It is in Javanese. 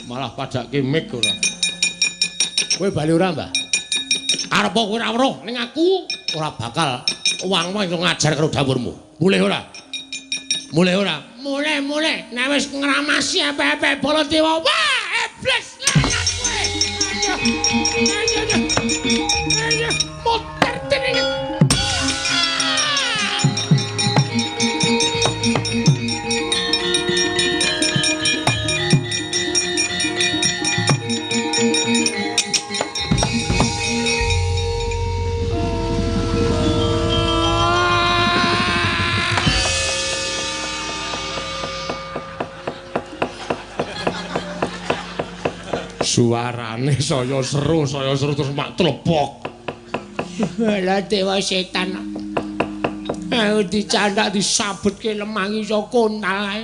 Malah padake mik ora. Kowe bali ora, Mbah? Arep kowe ora weruh ning aku ora bakal wong-wong iso ngajar karo dapurmu. Mulih ora? Mulih ora? Mulih. Nek wis ngramasi apa-apa Baladewa, wah, iblis lanat kowe. Ayo. Motor tenan. Suarane saya seru terus mak tlepok. Lah dewa setan. Ayo dicandak disabetke lemang iso kontal ae.